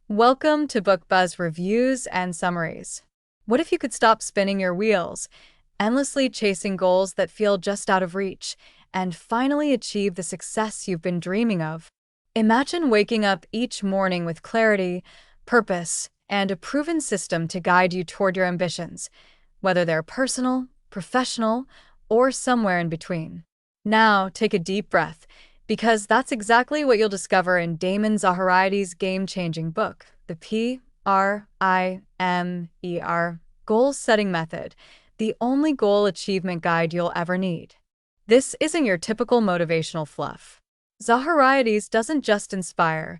Welcome to Book Buzz Reviews and Summaries. What if you could stop spinning your wheels, endlessly chasing goals that feel just out of reach, and finally achieve the success you've been dreaming of? Imagine waking up each morning with clarity, purpose, and a proven system to guide you toward your ambitions, whether they're personal, professional, or somewhere in between. Now, take a deep breath, because that's exactly what you'll discover in Damon Zahariades' game-changing book, the P.R.I.M.E.R. Goal-Setting Method, the only goal achievement guide you'll ever need. This isn't your typical motivational fluff. Zahariades doesn't just inspire,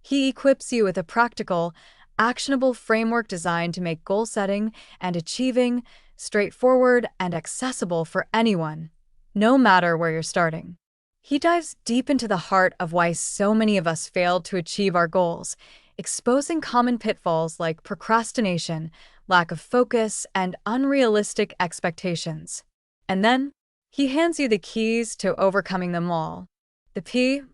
he equips you with a practical, actionable framework designed to make goal setting and achieving straightforward and accessible for anyone, no matter where you're starting. He dives deep into the heart of why so many of us fail to achieve our goals, exposing common pitfalls like procrastination, lack of focus, and unrealistic expectations. And then, he hands you the keys to overcoming them all. The P.R.I.M.E.R.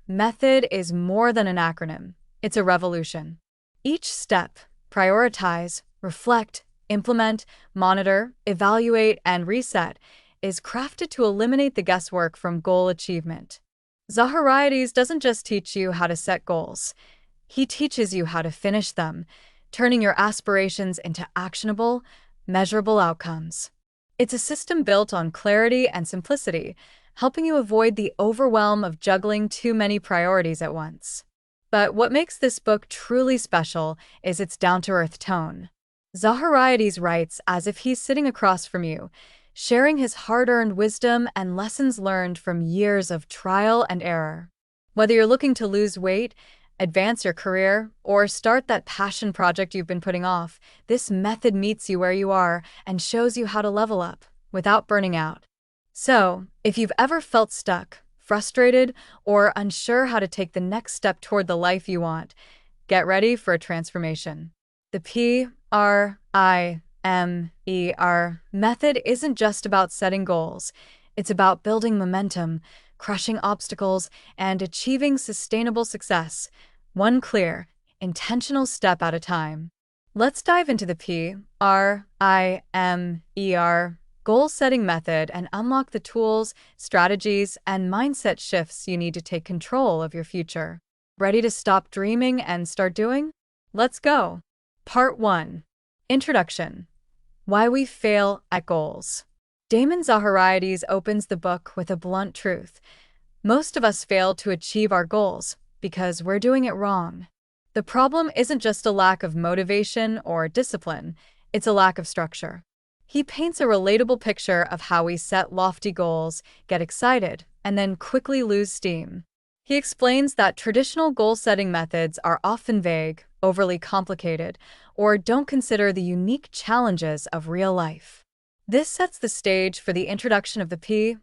method is more than an acronym. It's a revolution. Each step, prioritize, reflect, implement, monitor, evaluate, and reset, is crafted to eliminate the guesswork from goal achievement. Zahariades doesn't just teach you how to set goals. He teaches you how to finish them, turning your aspirations into actionable, measurable outcomes. It's a system built on clarity and simplicity, helping you avoid the overwhelm of juggling too many priorities at once. But what makes this book truly special is its down-to-earth tone. Zahariades writes as if he's sitting across from you, sharing his hard-earned wisdom and lessons learned from years of trial and error. Whether you're looking to lose weight, advance your career, or start that passion project you've been putting off, this method meets you where you are and shows you how to level up without burning out. So, if you've ever felt stuck, frustrated, or unsure how to take the next step toward the life you want, get ready for a transformation. The P.R.I.M.E.R. method isn't just about setting goals. It's about building momentum, crushing obstacles, and achieving sustainable success, one clear, intentional step at a time. Let's dive into the P.R.I.M.E.R. goal-setting method and unlock the tools, strategies, and mindset shifts you need to take control of your future. Ready to stop dreaming and start doing? Let's go! Part 1. Introduction. Why we fail at goals. Damon Zahariades opens the book with a blunt truth. Most of us fail to achieve our goals because we're doing it wrong. The problem isn't just a lack of motivation or discipline, it's a lack of structure. He paints a relatable picture of how we set lofty goals, get excited, and then quickly lose steam. He explains that traditional goal-setting methods are often vague, overly complicated, or don't consider the unique challenges of real life. This sets the stage for the introduction of the P.R.I.M.E.R.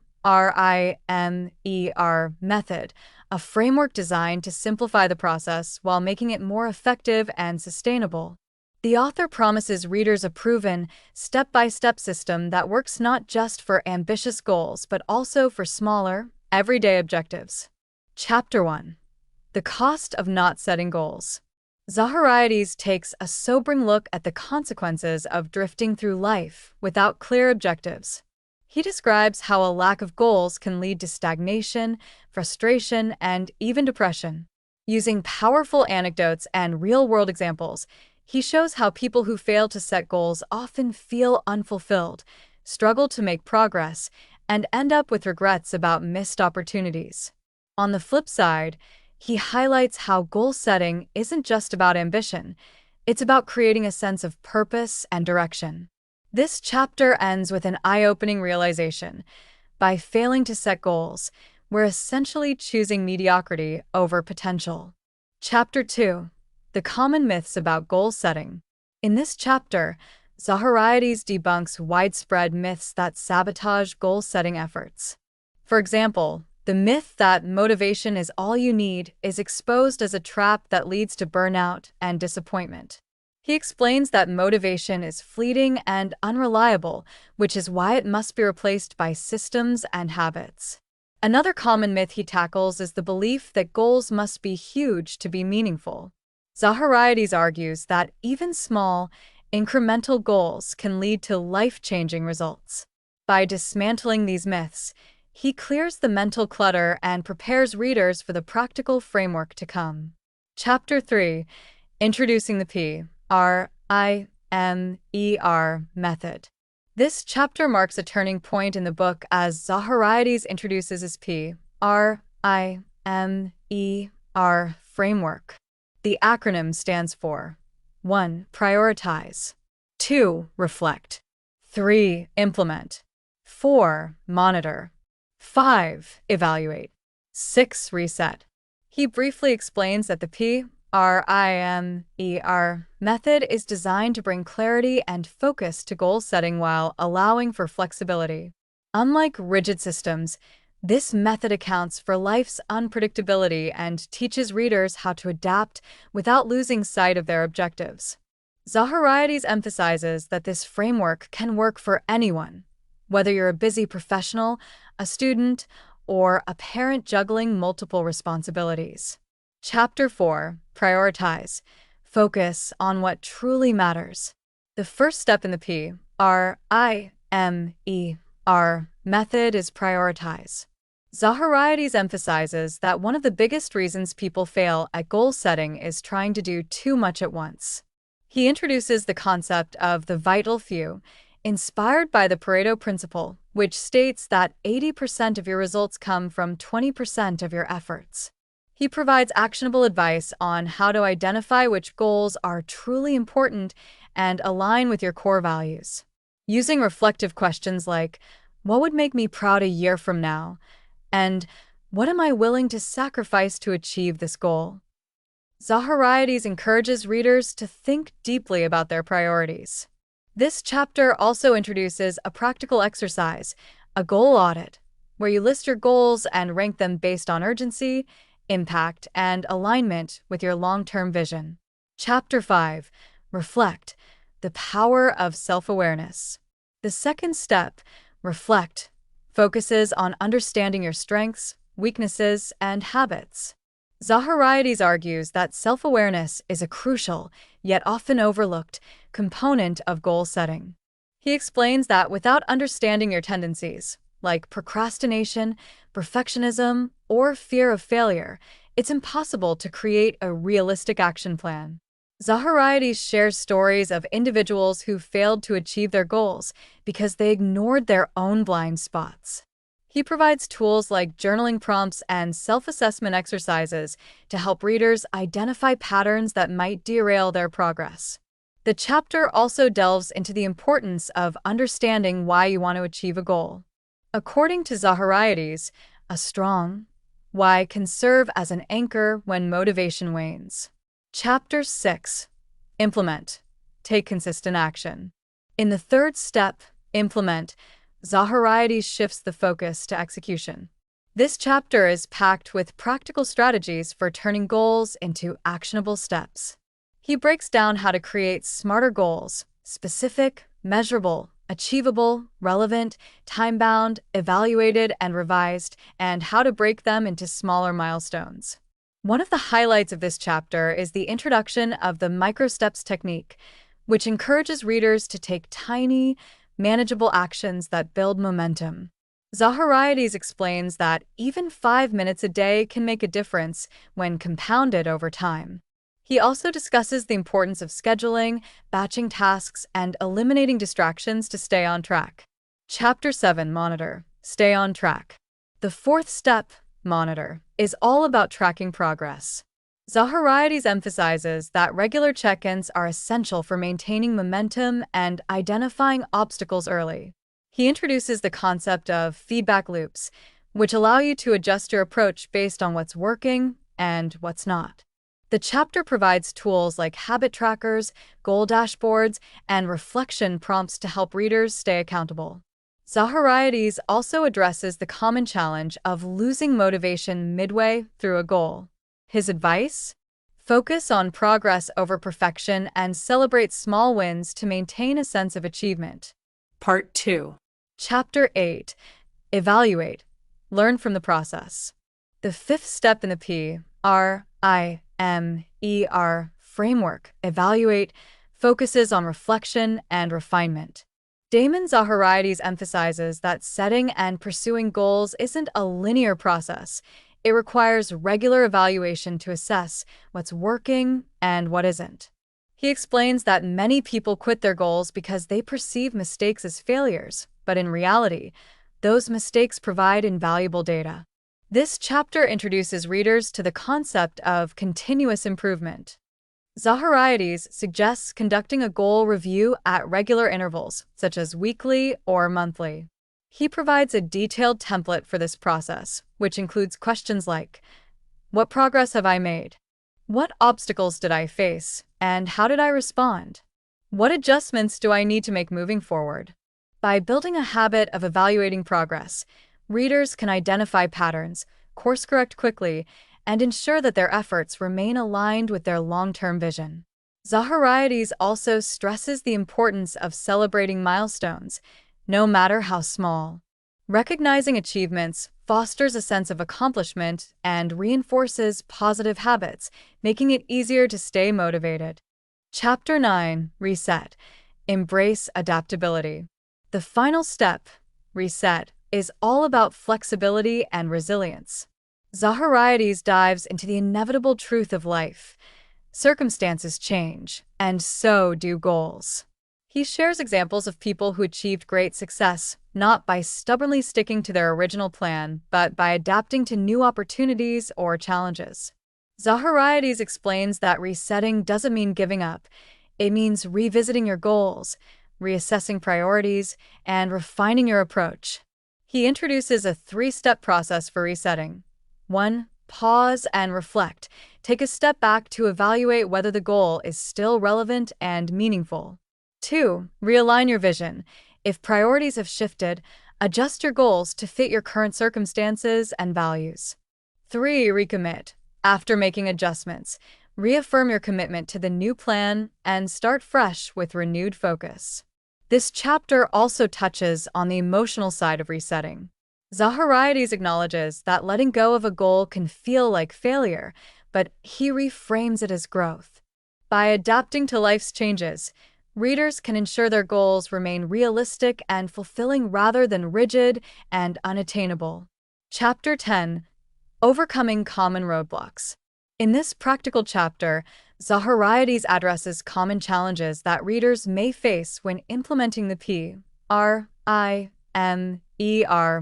method, a framework designed to simplify the process while making it more effective and sustainable. The author promises readers a proven, step-by-step system that works not just for ambitious goals but also for smaller, everyday objectives. Chapter 1. The Cost of Not Setting Goals. Zahariades takes a sobering look at the consequences of drifting through life without clear objectives. He describes how a lack of goals can lead to stagnation, frustration, and even depression. Using powerful anecdotes and real-world examples, he shows how people who fail to set goals often feel unfulfilled, struggle to make progress, and end up with regrets about missed opportunities. On the flip side, he highlights how goal setting isn't just about ambition, it's about creating a sense of purpose and direction. This chapter ends with an eye-opening realization. By failing to set goals, we're essentially choosing mediocrity over potential. Chapter 2. The Common Myths About Goal Setting. In this chapter, Zahariades debunks widespread myths that sabotage goal-setting efforts. For example, the myth that motivation is all you need is exposed as a trap that leads to burnout and disappointment. He explains that motivation is fleeting and unreliable, which is why it must be replaced by systems and habits. Another common myth he tackles is the belief that goals must be huge to be meaningful. Zahariades argues that even small, incremental goals can lead to life-changing results. By dismantling these myths, he clears the mental clutter and prepares readers for the practical framework to come. Chapter 3: Introducing the P.R.I.M.E.R. method. This chapter marks a turning point in the book as Zahariades introduces his P.R.I.M.E.R. framework. The acronym stands for 1. Prioritize. 2. Reflect. 3. Implement. 4. Monitor. 5. Evaluate. 6. Reset. He briefly explains that the P.R.I.M.E.R. method is designed to bring clarity and focus to goal setting while allowing for flexibility. Unlike rigid systems, this method accounts for life's unpredictability and teaches readers how to adapt without losing sight of their objectives. Zahariades emphasizes that this framework can work for anyone, whether you're a busy professional, a student, or a parent juggling multiple responsibilities. Chapter 4: Prioritize. Focus on what truly matters. The first step in the P.R.I.M.E.R. method is prioritize. Zahariades emphasizes that one of the biggest reasons people fail at goal setting is trying to do too much at once. He introduces the concept of the vital few, inspired by the Pareto principle, which states that 80% of your results come from 20% of your efforts. He provides actionable advice on how to identify which goals are truly important and align with your core values. Using reflective questions like, "What would make me proud a year from now?" and "What am I willing to sacrifice to achieve this goal?" Zahariades encourages readers to think deeply about their priorities. This chapter also introduces a practical exercise, a goal audit, where you list your goals and rank them based on urgency, impact, and alignment with your long-term vision. Chapter 5: Reflect. The power of self-awareness. The second step, reflect, focuses on understanding your strengths, weaknesses, and habits. Zahariades argues that self-awareness is a crucial, yet often overlooked, component of goal setting. He explains that without understanding your tendencies, like procrastination, perfectionism, or fear of failure, it's impossible to create a realistic action plan. Zahariades shares stories of individuals who failed to achieve their goals because they ignored their own blind spots. He provides tools like journaling prompts and self-assessment exercises to help readers identify patterns that might derail their progress. The chapter also delves into the importance of understanding why you want to achieve a goal. According to Zahariades, a strong why can serve as an anchor when motivation wanes. Chapter 6: Implement. Take consistent action. In the third step, implement, Zahariades shifts the focus to execution. This chapter is packed with practical strategies for turning goals into actionable steps. He breaks down how to create smarter goals, specific, measurable, achievable, relevant, time-bound, evaluated, and revised, and how to break them into smaller milestones. One of the highlights of this chapter is the introduction of the micro-steps technique, which encourages readers to take tiny, manageable actions that build momentum. Zahariades explains that even 5 minutes a day can make a difference when compounded over time. He also discusses the importance of scheduling, batching tasks, and eliminating distractions to stay on track. Chapter 7: Monitor. Stay on track. The fourth step, monitor, is all about tracking progress. Zahariades emphasizes that regular check-ins are essential for maintaining momentum and identifying obstacles early. He introduces the concept of feedback loops, which allow you to adjust your approach based on what's working and what's not. The chapter provides tools like habit trackers, goal dashboards, and reflection prompts to help readers stay accountable. Zahariades also addresses the common challenge of losing motivation midway through a goal. His advice? Focus on progress over perfection and celebrate small wins to maintain a sense of achievement. Part 2. Chapter 8: Evaluate. Learn from the process. The fifth step in the P.R.I.M.E.R. framework, evaluate, focuses on reflection and refinement. Damon Zahariades emphasizes that setting and pursuing goals isn't a linear process. It requires regular evaluation to assess what's working and what isn't. He explains that many people quit their goals because they perceive mistakes as failures, but in reality, those mistakes provide invaluable data. This chapter introduces readers to the concept of continuous improvement. Zahariades suggests conducting a goal review at regular intervals, such as weekly or monthly. He provides a detailed template for this process, which includes questions like, what progress have I made? What obstacles did I face, and how did I respond? What adjustments do I need to make moving forward? By building a habit of evaluating progress, readers can identify patterns, course-correct quickly, and ensure that their efforts remain aligned with their long-term vision. Zahariades also stresses the importance of celebrating milestones, no matter how small. Recognizing achievements fosters a sense of accomplishment and reinforces positive habits, making it easier to stay motivated. Chapter 9. Reset. Embrace adaptability. The final step, reset, is all about flexibility and resilience. Zahariades dives into the inevitable truth of life. Circumstances change, and so do goals. He shares examples of people who achieved great success, not by stubbornly sticking to their original plan, but by adapting to new opportunities or challenges. Zahariades explains that resetting doesn't mean giving up. It means revisiting your goals, reassessing priorities, and refining your approach. He introduces a three-step process for resetting. 1. Pause and reflect. Take a step back to evaluate whether the goal is still relevant and meaningful. 2. Realign your vision. If priorities have shifted, adjust your goals to fit your current circumstances and values. 3. Recommit. After making adjustments, reaffirm your commitment to the new plan and start fresh with renewed focus. This chapter also touches on the emotional side of resetting. Zahariades acknowledges that letting go of a goal can feel like failure, but he reframes it as growth. By adapting to life's changes, readers can ensure their goals remain realistic and fulfilling rather than rigid and unattainable. Chapter 10. Overcoming common roadblocks. In this practical chapter, Zahariades addresses common challenges that readers may face when implementing the P.R.I.M.E.R.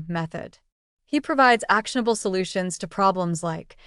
method. He provides actionable solutions to problems like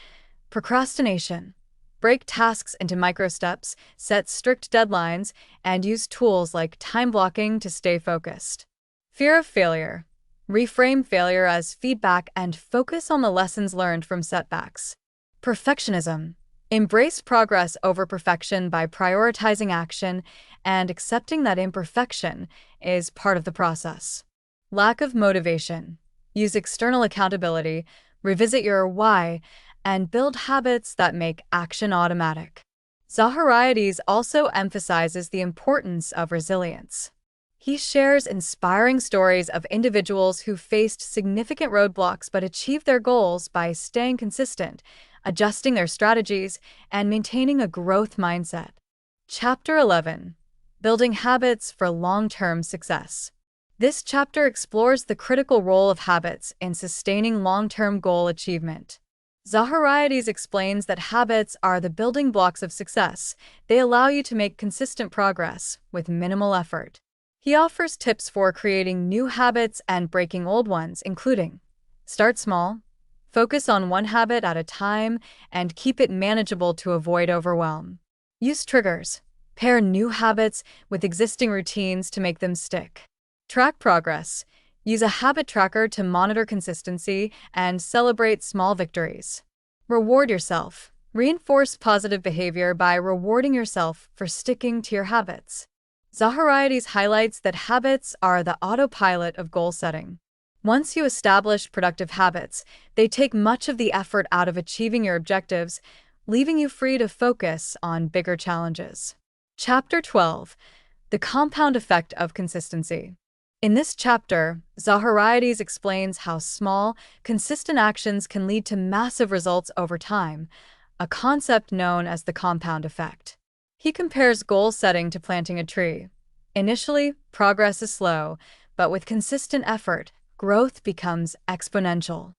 procrastination. Break tasks into micro-steps, set strict deadlines, and use tools like time blocking to stay focused. Fear of failure. Reframe failure as feedback and focus on the lessons learned from setbacks. Perfectionism. Embrace progress over perfection by prioritizing action and accepting that imperfection is part of the process. Lack of motivation. Use external accountability, revisit your why, and build habits that make action automatic. Zahariades also emphasizes the importance of resilience. He shares inspiring stories of individuals who faced significant roadblocks but achieved their goals by staying consistent, adjusting their strategies, and maintaining a growth mindset. Chapter 11. Building habits for long-term success. This chapter explores the critical role of habits in sustaining long-term goal achievement. Zahariades explains that habits are the building blocks of success. They allow you to make consistent progress with minimal effort. He offers tips for creating new habits and breaking old ones, including start small, focus on one habit at a time, and keep it manageable to avoid overwhelm. Use triggers. Pair new habits with existing routines to make them stick. Track progress. Use a habit tracker to monitor consistency and celebrate small victories. Reward yourself. Reinforce positive behavior by rewarding yourself for sticking to your habits. Zahariades highlights that habits are the autopilot of goal setting. Once you establish productive habits, they take much of the effort out of achieving your objectives, leaving you free to focus on bigger challenges. Chapter 12. The compound effect of consistency. In this chapter, Zahariades explains how small, consistent actions can lead to massive results over time, a concept known as the compound effect. He compares goal setting to planting a tree. Initially, progress is slow, but with consistent effort, growth becomes exponential.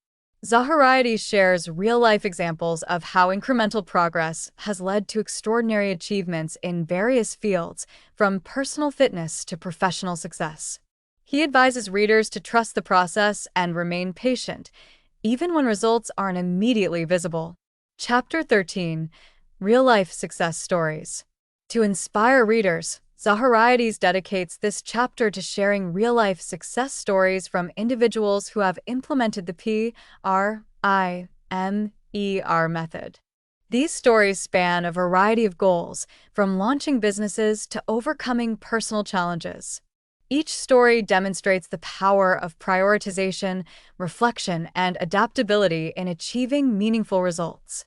Zahariades shares real-life examples of how incremental progress has led to extraordinary achievements in various fields, from personal fitness to professional success. He advises readers to trust the process and remain patient, even when results aren't immediately visible. Chapter 13: Real-Life Success Stories. To inspire readers, Zahariades dedicates this chapter to sharing real-life success stories from individuals who have implemented the P.R.I.M.E.R method. These stories span a variety of goals, from launching businesses to overcoming personal challenges. Each story demonstrates the power of prioritization, reflection, and adaptability in achieving meaningful results.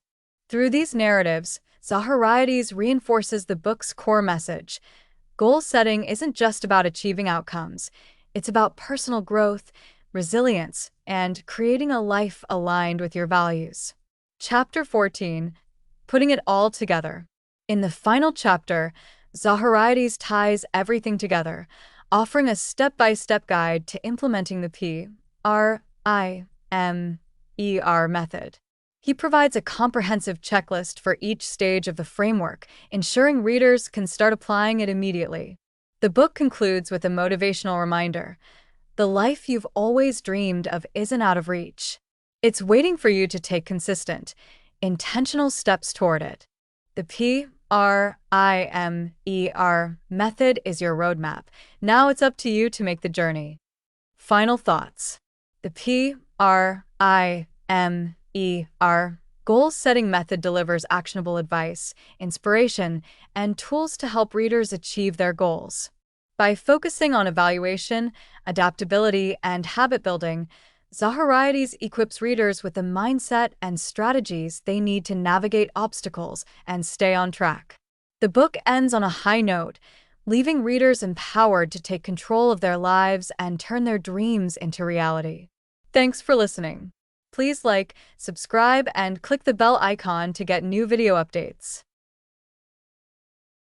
Through these narratives, Zahariades reinforces the book's core message. Goal setting isn't just about achieving outcomes, it's about personal growth, resilience, and creating a life aligned with your values. Chapter 14: Putting it all together. In the final chapter, Zahariades ties everything together, offering a step-by-step guide to implementing the P.R.I.M.E.R method. He provides a comprehensive checklist for each stage of the framework, ensuring readers can start applying it immediately. The book concludes with a motivational reminder: the life you've always dreamed of isn't out of reach. It's waiting for you to take consistent, intentional steps toward it. The P.R.I.M.E.R method is your roadmap. Now it's up to you to make the journey. Final thoughts. The P.R.I.M.E.R goal-setting method delivers actionable advice, inspiration, and tools to help readers achieve their goals. By focusing on evaluation, adaptability, and habit building, Zahariades equips readers with the mindset and strategies they need to navigate obstacles and stay on track. The book ends on a high note, leaving readers empowered to take control of their lives and turn their dreams into reality. Thanks for listening. Please like, subscribe, and click the bell icon to get new video updates.